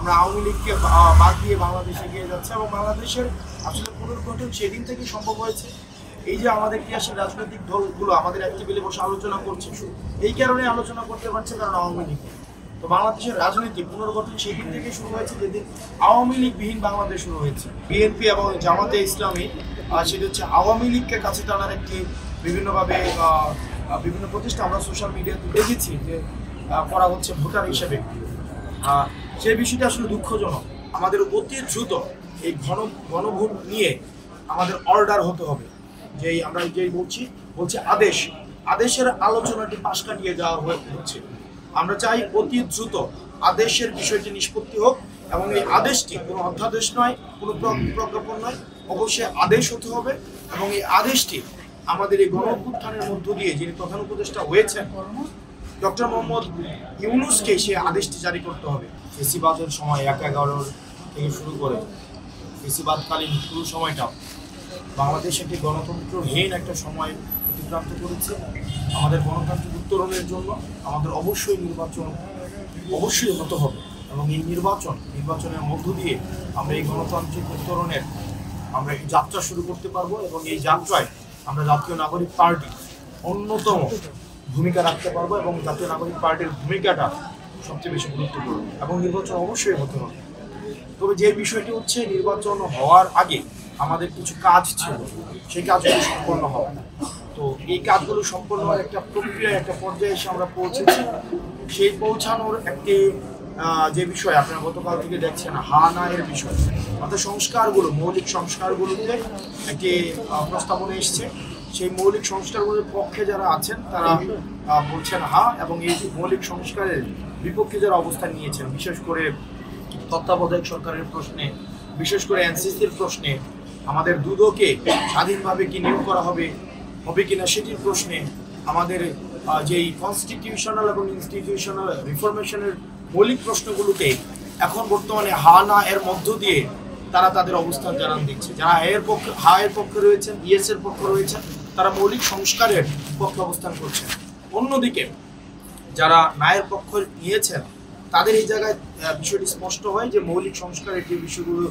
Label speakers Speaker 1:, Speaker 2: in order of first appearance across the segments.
Speaker 1: আমরা আওয়ামী লীগকে বাদ দিয়ে বাংলাদেশে এগিয়ে যাচ্ছে এবং বাংলাদেশের আসলে পুনর্গঠন সেদিন থেকে সম্ভব হয়েছে। এই যে আমাদের ক্রিয়াশীল রাজনৈতিক দলগুলো আমাদের এক টেবিলে বসে আলোচনা করছে, এই কারণে আলোচনা করতে পারছে কারণ আওয়ামী লীগ। তো বাংলাদেশের রাজনীতি পুনর্গঠন সেদিন থেকে শুরু হয়েছে যেদিন আওয়ামী লীগবিহীন বাংলাদেশ শুরু হয়েছে। বিএনপি এবং জামাতে ইসলামী সেটা হচ্ছে আওয়ামী লীগকে কাছে টানার একটি বিভিন্নভাবে বিভিন্ন প্রতিষ্ঠা আমরা সোশ্যাল মিডিয়াতে দেখেছি যে করা হচ্ছে ভোটার হিসেবে। সেই বিষয়টি আসলে দুঃখজনক। আমাদের অতি দ্রুত এই গণভোট নিয়ে আমাদের অর্ডার হতে হবে, যে আমরা যেই বলছি আদেশের আলোচনাটি পাশ কাটিয়ে যাওয়া হচ্ছে। আমরা চাই অতি দ্রুত আদেশের বিষয়টি নিষ্পত্তি হোক এবং এই আদেশটি কোনো অধ্যাদেশ নয়, কোনো প্রজ্ঞাপন নয়, অবশ্যই আদেশ হতে হবে এবং এই আদেশটি আমাদের এই গণঅভ্যুত্থানের মধ্য দিয়ে যিনি প্রধান উপদেষ্টা হয়েছেন ডক্টর মোহাম্মদ ইউনূসকে সে আদেশটি জারি করতে হবে। ফেসিবাদের সময় ১/১১ থেকে শুরু করে ফেসিবাদকালীন পুরো সময়টা বাংলাদেশ একটি গণতন্ত্রহীন একটা সময় অতিক্রান্ত করেছে। আমাদের গণতান্ত্রিক উত্তরণের জন্য আমাদের অবশ্যই নির্বাচন অবশ্যই হতে হবে এবং এই নির্বাচনের মধ্য দিয়ে আমরা এই গণতান্ত্রিক উত্তরণের আমরা এই যাত্রা শুরু করতে পারবো এবং এই যাত্রায় আমরা জাতীয় নাগরিক পার্টি অন্যতম ভূমিকা রাখতে পারবো এবং জাতীয় নাগরিক পার্টির ভূমিকাটা সবচেয়ে বেশি গুরুত্বপূর্ণ এবং নির্বাচন অবশ্যই হতে হবে। তবে যে বিষয়টি হচ্ছে নির্বাচন হওয়ার আগে আমাদের কিছু কাজ ছিল, সেই কাজগুলো সম্পন্ন হবে না। তো এই কাজগুলো সম্পন্ন হওয়ার একটা প্রক্রিয়ায় একটা পর্যায়ে এসে আমরা পৌঁছেছি। সেই পৌঁছানোর একটি যে বিষয় আপনারা গতকাল থেকে দেখছেন না এর বিষয়, অর্থাৎ সংস্কারগুলো মৌলিক সংস্কারগুলোতে একটি প্রস্তাবনা এসছে। সেই মৌলিক সংস্কারগুলোর পক্ষে যারা আছেন তারা বলছেন এবং এই মৌলিক সংস্কারের বিপক্ষে যারা অবস্থান নিয়েছেন, বিশেষ করে তত্ত্বাবধায়ক সরকারের প্রশ্নে, বিশেষ করে এনসিসির প্রশ্নে, আমাদের দুদকে স্বাধীনভাবে কি নিয়োগ করা হবে কিনা সেটির প্রশ্নে, আমাদের যেই কনস্টিটিউশনাল এবং ইনস্টিটিউশনাল রিফরমেশনের মৌলিক প্রশ্নগুলোকে এখন বর্তমানে না এর মধ্য দিয়ে তারা তাদের অবস্থান জানান দিচ্ছে। যারা এর পক্ষে রয়েছেন, ইয়েস এর পক্ষে রয়েছেন, তারা মৌলিক সংস্কারের পক্ষে অবস্থান করছেন। অন্যদিকে যারা নায়ের পক্ষ নিয়েছেন তাদের এই জায়গায় বিষয়টি স্পষ্ট হয় যে মৌলিক সংস্কারের যে বিষয়গুলো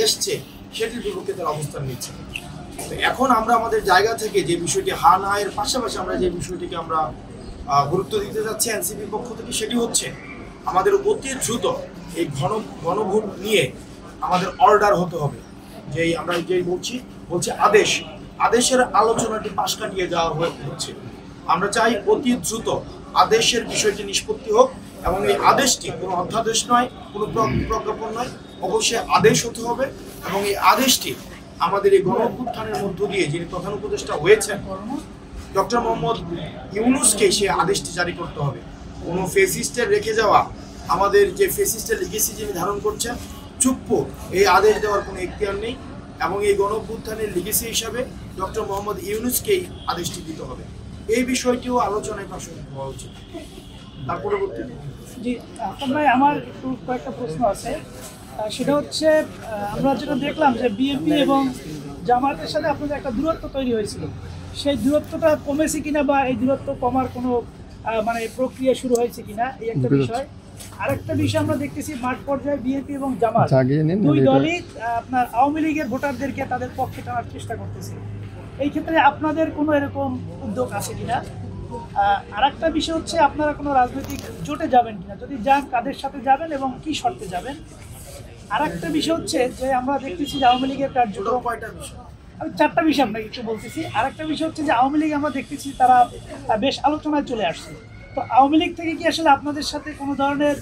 Speaker 1: এসছে সেটির বিপক্ষে তারা অবস্থান নিচ্ছে। তো এখন আমরা আমাদের জায়গা থেকে যে বিষয়টি না এর পাশাপাশি আমরা যে বিষয়টিকে আমরা গুরুত্ব দিতে যাচ্ছি এনসিপির পক্ষ থেকে, সেটি হচ্ছে আমাদের অতি দ্রুত এই গণভোট নিয়ে আমাদের অর্ডার হতে হবে, যে আমরা যেই বলছি আদেশের আলোচনাটি পাশ কাটিয়ে যাওয়া হচ্ছে। আমরা চাই অতি দ্রুত আদেশের বিষয়টি নিষ্পত্তি হোক এবং এই আদেশটি কোনো অধ্যাদেশ নয়, কোনো প্রজ্ঞাপন নয়, অবশ্যই আদেশ হতে হবে এবং এই আদেশটি আমাদের এই গণঅভ্যুত্থানের মধ্য দিয়ে যিনি প্রধান উপদেষ্টা হয়েছেন ডক্টর মোহাম্মদ ইউনূসকে সে আদেশটি জারি করতে হবে। কোনো ফেসিস্টের রেখে যাওয়া আমাদের যে ফেসিস্টের লিগেসি যিনি ধারণ করছেন চুপ্পু, এই আদেশ দেওয়ার কোনো এখতিয়ার নেই এবং এই গণঅভ্যুত্থানের লিগেসি হিসাবে ডক্টর মোহাম্মদ ইউনূসকেই আদেশটি দিতে হবে। এই বিষয়টিও আলোচনায় প্রাসঙ্গিক হওয়া উচিত। তার পরবর্তী
Speaker 2: জি আফতাব ভাই, আমার একটু কয়েকটা প্রশ্ন আছে। সেটা হচ্ছে আমরা যেটা দেখলাম যে বিএনপি এবং জামায়াতের সাথে আপনাদের একটা দূরত্ব তৈরি হয়েছিল, সেই দূরত্বটা কমেছে কিনা বা এই দূরত্ব কমার কোনো মানে প্রক্রিয়া শুরু হয়েছে কিনা, এই একটা বিষয়। আরেকটা বিষয় আমরা দেখতেছি মাঠ পর্যায়ে বিএনপি এবং জামাত দুই দলই আপনার আওয়ামী লীগের ভোটারদেরকে তাদের পক্ষে টানার চেষ্টা করতেছে। এই ক্ষেত্রে আপনাদের কোনো এরকম উদ্যোগ আছে কিনা? আরেকটা বিষয় হচ্ছে আপনারা কোনো রাজনৈতিক জোটে যাবেন কিনা, যদি যান কাদের সাথে যাবেন এবং কি শর্তে যাবেন? আরেকটা বিষয় হচ্ছে যে আমরা দেখতেছি যে আওয়ামী লীগের কার্যক্রম, আমি চারটা বিষয় আপনাকে একটু বলতেছি। আরেকটা বিষয় হচ্ছে যে আওয়ামী লীগ আমরা দেখতেছি তারা বেশ আলোচনায় চলে আসছে। তো আওয়ামী লীগ থেকে কি আসলে আপনাদের সাথে কোনো ধরনের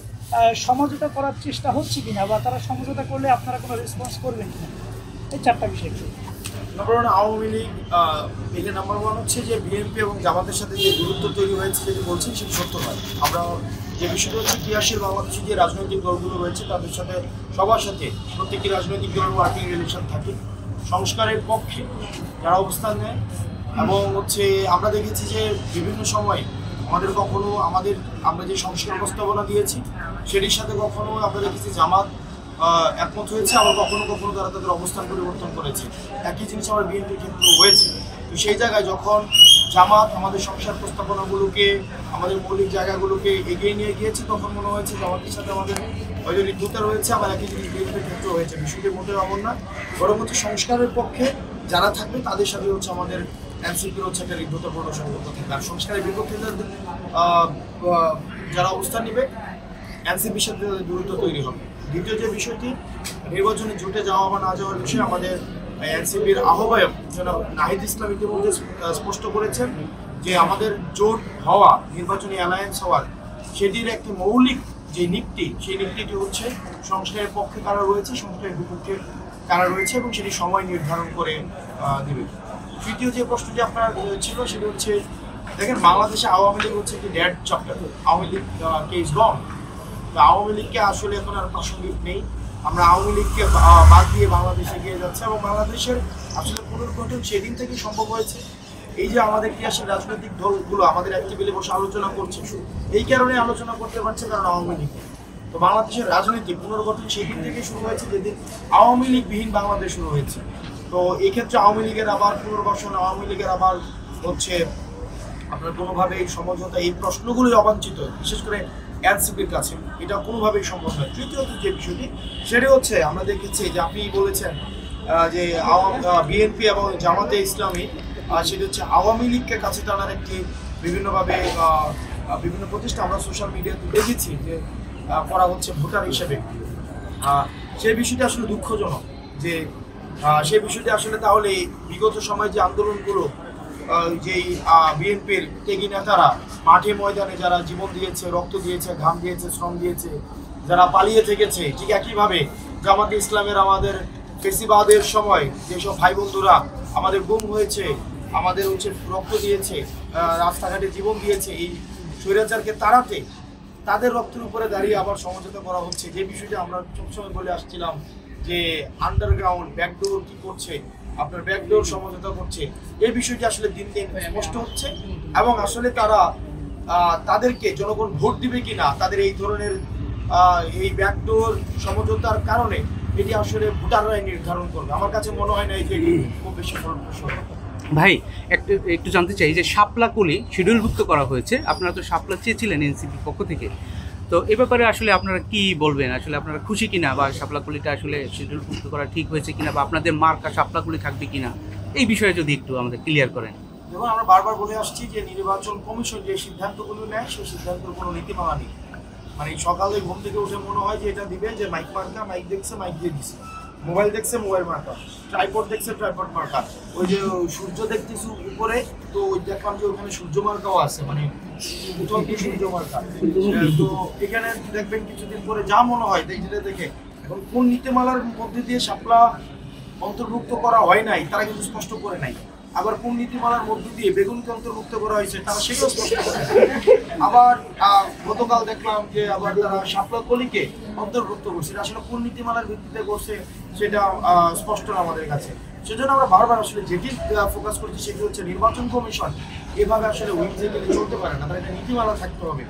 Speaker 2: সমঝোতা করার চেষ্টা হচ্ছে কিনা বা তারা সমঝোতা করলে আপনারা কোনো রেসপন্স করবেন কিনা? এই চারটা বিষয়।
Speaker 1: নম্বর ওয়ান, আওয়ামী লীগ এখানে নাম্বার ওয়ান হচ্ছে যে বিএনপি এবং জামাতের সাথে যে দূরত্ব তৈরি হয়েছে যেটি বলছি সেটি সত্য নয়। আমরা যে বিষয়টা হচ্ছে ক্রিয়াশীল বাংলাদেশে যে রাজনৈতিক দলগুলো রয়েছে তাদের সাথে সবার সাথে প্রত্যেকটি রাজনৈতিক দলের ওয়ার্কিং রিলেশন থাকে, সংস্কারের পক্ষে যারা অবস্থান নেয় এবং আমরা দেখেছি যে বিভিন্ন সময় আমরা যে সংস্কার প্রস্তাবনা দিয়েছি সেটির সাথে কখনো আমরা দেখেছি জামাত একমত হয়েছে, আবার কখনো কখনো তারা তাদের অবস্থান পরিবর্তন করেছে। একই জিনিস আমার বিএনপির ক্ষেত্রে হয়েছে। তো সেই জায়গায় যখন জামাত আমাদের সংস্কার প্রস্তাবনাগুলোকে, আমাদের মৌলিক জায়গাগুলোকে এগিয়ে নিয়ে গিয়েছে, তখন মনে হয়েছে জামাতের সাথে আমাদের হয়তো ঋদ্ধতা রয়েছে, আবার একই জিনিস বিএনপির ক্ষেত্রে হয়েছে। বিষয়টি মোটেও এমন না, বরং হচ্ছে সংস্কারের পক্ষে যারা থাকবে তাদের সাথে হচ্ছে আমাদের এনসিপির হচ্ছে একটা ঋদ্ধতাপূর্ণ সম্পর্ক থাকবে, আর সংস্কারের বিপক্ষে যারা অবস্থান নেবে এনসিপির সাথে দূরত্ব তৈরি হবে। দ্বিতীয় যে বিষয়টি, নির্বাচনে জোটে যাওয়া বা না যাওয়ার বিষয়ে আমাদের এনসিপির আহ্বায়ক জনাব নাহিদ ইসলাম ইতিমধ্যে স্পষ্ট করেছেন যে আমাদের জোট হওয়া, নির্বাচনী অ্যালায়েন্স হওয়ার সেটির একটি মৌলিক যে নীতি, সেই নীতিটি হচ্ছে সংস্কারের পক্ষে কারা রয়েছে, সংস্কারের বিপক্ষে কারা রয়েছে, এবং সেটি সময় নির্ধারণ করে দেবে। তৃতীয় যে প্রশ্নটি আপনার ছিল সেটি হচ্ছে, দেখেন বাংলাদেশে আওয়ামী লীগ হচ্ছে একটি dead chapter, Awami League case gone. তো আওয়ামী লীগকে আসলে এখন আর প্রাসঙ্গিক নেই। আমরা আওয়ামী লীগকে বাদ দিয়ে বাংলাদেশে এগিয়ে যাচ্ছে, এবং বাংলাদেশের আসলে পুনর্গঠন সেদিন থেকে সম্ভব হয়েছে। এই যে আমাদের ইতিহাসের রাজনৈতিক দলগুলো আমাদের এক টেবিলে বসে আলোচনা করছে, এই কারণে আলোচনা করতে পারছে কারণ আওয়ামী লীগ। তো বাংলাদেশের রাজনীতি পুনর্গঠন সেদিন থেকে শুরু হয়েছে যেদিন আওয়ামী লীগবিহীন বাংলাদেশ শুরু হয়েছে। তো এই ক্ষেত্রে আওয়ামী লীগের আবার পুনর্বাসন, আওয়ামী লীগের আবার হচ্ছে আপনার কোনোভাবে এই সমঝোতা, এই প্রশ্নগুলোই অবাঞ্ছিত, বিশেষ করে এনসিপির কাছে এটা কোনোভাবেই সম্ভব নয়। তৃতীয়ত যে বিষয়টি সেটি হচ্ছে, আমরা দেখেছি যে আপনি বলেছেন যে বিএনপি এবং জামাতে ইসলামী সেটি হচ্ছে আওয়ামী লীগকে কাছে টানার একটি বিভিন্নভাবে বিভিন্ন প্রতিষ্ঠান আমরা সোশ্যাল মিডিয়াতে দেখেছি যে করা হচ্ছে ভোটার হিসেবে। সেই বিষয়টি আসলে দুঃখজনক যে সেই বিষয়টি আসলে তাহলে বিগত সময়ে যে আন্দোলনগুলো, যেই বিএনপির ত্যাগী নেতারা মাঠে ময়দানে যারা জীবন দিয়েছে, রক্ত দিয়েছে, ঘাম দিয়েছে, শ্রম দিয়েছে, যারা পালিয়ে থেকেছে, ঠিক একইভাবে জামাতে ইসলামের আমাদের ফেসিবাদের সময় যেসব ভাই বন্ধুরা আমাদের গুম হয়েছে, আমাদের হচ্ছে রক্ত দিয়েছে, রাস্তাঘাটে জীবন দিয়েছে, এই স্বৈরাচারকে তাড়াতে তাদের রক্তের উপরে দাঁড়িয়ে আবার সমঝোতা করা হচ্ছে। যে বিষয়টা আমরা সবসময় বলে আসছিলাম যে আন্ডারগ্রাউন্ড ব্যাকডোর কি করছে, আপনার ব্যাকডোর সমঝোতা করছে, এই বিষয়টি আসলে দিন দিন স্পষ্ট হচ্ছে। এবং আসলে তারা তাদেরকে জনগণ ভোট দিবে কিনা, তাদের এই ধরনের এই ব্যাকডোর সমঝোতার কারণে এটি আসলে ভোটাররাই নির্ধারণ করবে। আমার কাছে মনে হয় না এই যে খুব বেশি ফলপ্রসূ।
Speaker 3: ভাই একটু জানতে চাই যে শাপলাকলি শিডিউলভুক্ত করা হয়েছে, আপনারা তো শাপলা চেয়েছিলেন এনসিপির পক্ষ থেকে, তো এ ব্যাপারে আসলে আপনারা কি বলবেন? আসলে আপনারা খুশি কিনা, বা শাপলাকলিটা আসলে শিডিউলভুক্ত করা ঠিক হয়েছে কিনা, বা আপনাদের মার্কা শাপলাকলি থাকবে কিনা, এই বিষয়ে যদি একটু আমাদের ক্লিয়ার করেন।
Speaker 1: দেখুন, আমরা বারবার বলে আসছি যে নির্বাচন কমিশন যে সিদ্ধান্তগুলো নেয় সেই সিদ্ধান্তের কোনো নীতিমালা নেই। মানে সকালে ঘুম থেকে উঠে মনে হয় যে এটা দিবে, যে মাইক মার্কা, মাইক দেখছে, মাইক দিয়ে দিচ্ছে, মোবাইল দেখছে, মোবাইল মার্কা, ট্রাইপড দেখছে, ট্রাইপড মার্কা। ওই যে সূর্য দেখতেছি উপরে, তো ওই দেখলাম যে ওখানে সূর্য মার্কাও আছে, মানে সূর্য মার্কা। তো এখানে দেখবেন কিছুদিন পরে যা মনে হয় যেটা দেখে, এখন কোন নীতিমালার মধ্যে দিয়ে শাপলা অন্তর্ভুক্ত করা হয় নাই তারা কিন্তু স্পষ্ট করে নাই। আবার কোন নীতিমালার মধ্য দিয়ে বেগুনকে অন্তর্ভুক্ত করা হয়েছে তারা সেটাও স্পষ্ট করে। আবার গতকাল দেখলাম যে আবার তারা শাপলাকলিকে অন্তর্ভুক্ত করছে, আসলে কোন নীতিমালার ভিত্তিতে করছে সেটা স্পষ্ট না আমাদের কাছে। সেজন্য আমরা বারবার আসলে যেটি ফোকাস করছি সেটি হচ্ছে নির্বাচন কমিশন এভাবে আসলে উইথিক্যালি চলতে পারে না, তার একটা নীতিমালা থাকতে হবে।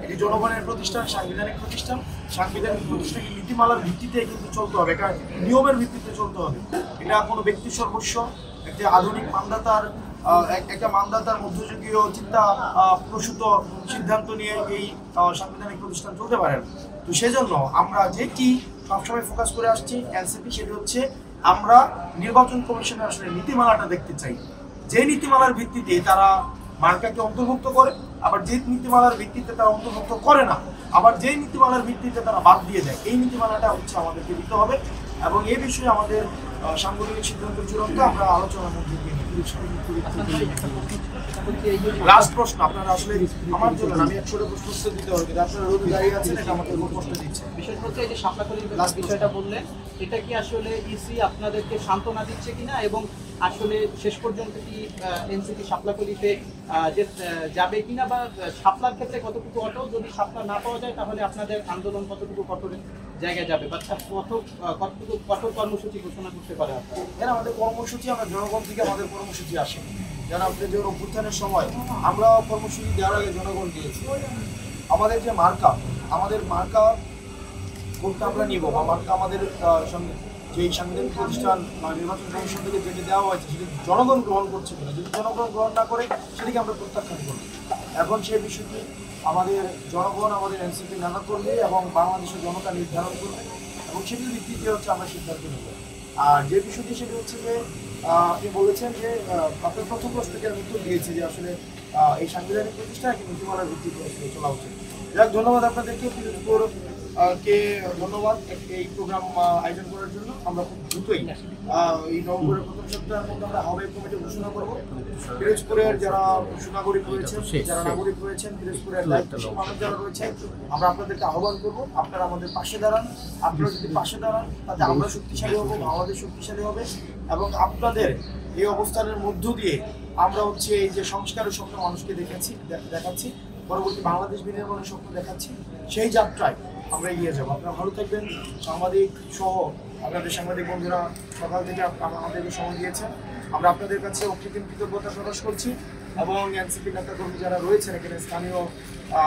Speaker 1: এটি জনগণের প্রতিষ্ঠান, সাংবিধানিক প্রতিষ্ঠান, সাংবিধানিক প্রতিষ্ঠানের নীতিমালার ভিত্তিতে কিন্তু চলতে হবে, কারণ নিয়মের ভিত্তিতে চলতে হবে। এটা কোনো ব্যক্তি সর্বস্ব, একটা আধুনিক মানদাতার একটা মানদাতার মধ্যযুগীয় চিন্তা প্রসূত সিদ্ধান্ত নিয়ে এই সাংবিধানিক প্রতিষ্ঠান চলতে পারে না। তো সেজন্য আমরা যেটি সবসময় ফোকাস করে আসছি এনসিপি, সেটি হচ্ছে আমরা নির্বাচন কমিশনের আসলে নীতিমালাটা দেখতে চাই, যে নীতিমালার ভিত্তিতে তারা মার্কাকে অন্তর্ভুক্ত করে, আবার যে নীতিমালার ভিত্তিতে তারা অন্তর্ভুক্ত করে না, আবার যে নীতিমালার ভিত্তিতে তারা বাদ দিয়ে দেয়, এই নীতিমালাটা হচ্ছে আমাদেরকে দিতে হবে। এবং এই বিষয়ে আমাদের সাংগঠনিক সিদ্ধান্ত চূড়ান্ত আমরা আলোচনার মধ্যে দিয়ে লাস্ট প্রশ্ন আপনারা আসলে আমার জন্য আমি 100টা প্রশ্ন দিতে হবে, কিন্তু আপনারা রোদ দাঁড়িয়ে আছেন, এটা আমাকে প্রশ্ন দিচ্ছে।
Speaker 4: বিশেষ হচ্ছে এই যে শাপলাকলির বিষয়টা বললেন, এটা কি আসলে ইসি আপনাদেরকে সান্ত্বনা দিচ্ছে কিনা, এবং আসলে শেষ পর্যন্ত কি এনসিপি শাপলাকলিতে যাবে কিনা, বা শাপলার ক্ষেত্রে কতটুকু অটল, যদি শাপলা না পাওয়া যায় তাহলে আপনাদের আন্দোলন কতটুকু কঠোর জায়গায় যাবে, বা কতটুকু কঠোর কর্মসূচি ঘোষণা করতে পারে আপনারা?
Speaker 1: আমাদের কর্মসূচি, আমরা জনগণ থেকে আমাদের কর্মসূচি আসে, যেন আপনাদের যে অভ্যুত্থানের সময় আমরা কর্মসূচি দেওয়ার আগে জনগণ দিয়েছি। আমাদের যে মার্কা, আমাদের মার্কা কোনটা আমরা নিব, বা মার্কা আমাদের যে সাংবিধানিক প্রতিষ্ঠান বা নির্বাচন কমিশন থেকে যেটি দেওয়া হয়েছে সেটি জনগণ গ্রহণ করছে কিনা, যদি জনগণ গ্রহণ না করে সেটিকে আমরা প্রত্যাখ্যান করব। এখন সেই বিষয়টি আমাদের জনগণ আমাদের এনসিপি নেতা কর্মী এবং বাংলাদেশের জনতা নির্ধারণ করবে এবং সেটির ভিত্তিতে হচ্ছে আমরা সিদ্ধান্ত নেব। আর যে বিষয়টি সেটি হচ্ছে যে আপনি বলেছেন যে আপনার প্রথম প্রশ্নকে আমি উত্তর দিয়েছি যে আসলে এই সাংবিধানিক প্রতিষ্ঠা একটি নীতিমালার ভিত্তিতে আসলে চলা উচিত। যাক, ধন্যবাদ আপনাদেরকে, পিরোজপুর কে ধন্যবাদ এই প্রোগ্রাম আয়োজন করার জন্য। আমরা খুব দ্রুতই এই নভেম্বরের প্রথম সপ্তাহের মধ্যে আমরা আহ্বায়ক কমিটি ঘোষণা করবো। পিরোজপুরের যারা সুনাগরিক রয়েছেন, যারা নাগরিক রয়েছেন, পিরোজপুরের দায়িত্বশীল মানুষ যারা রয়েছেন, আমরা আপনাদেরকে আহ্বান করবো আপনারা আমাদের পাশে দাঁড়ান। আপনারা যদি পাশে দাঁড়ান তাতে আমরা শক্তিশালী হবো, বাংলাদেশ শক্তিশালী হবে এবং আপনাদের এই অবস্থানের মধ্য দিয়ে আমরা হচ্ছে এই যে সংস্কারের স্বপ্ন মানুষকে দেখাচ্ছি, পরবর্তী বাংলাদেশ বিনির্মাণের স্বপ্ন দেখাচ্ছি, সেই যাত্রায় আমরা এগিয়ে যাবো। আপনারা ভালো থাকবেন। সাংবাদিক সহ আপনাদের সাংবাদিক বন্ধুরা সকাল থেকে আমাদেরকে সময় দিয়েছেন, আমরা আপনাদের কাছে অকৃত্রিম কৃতজ্ঞতা প্রকাশ করছি এবং এনসিপি নেতাকর্মী যারা রয়েছেন এখানে স্থানীয়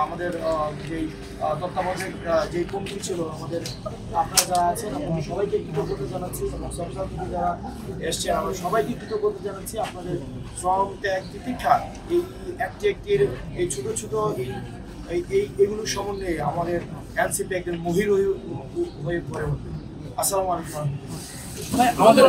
Speaker 1: আমাদের যেই তত্ত্বাবধায়ক যেই কমিটি ছিল আমাদের, আপনারা যারা আছেন আপনারা সবাইকে কৃতজ্ঞতা জানাচ্ছি এবং সরকার থেকে যারা এসছেন আমরা সবাইকে কৃতজ্ঞতা জানাচ্ছি। আপনাদের শ্রম ত্যাগ তিতিক্ষা এই একটির এই ছোট ছোট এইগুলোর সমন্বয়ে আমাদের এনসিপি একজন মহির হয়ে পড়ে উঠবে। আসসালামু আলাইকুম।
Speaker 2: ভাই আমাদের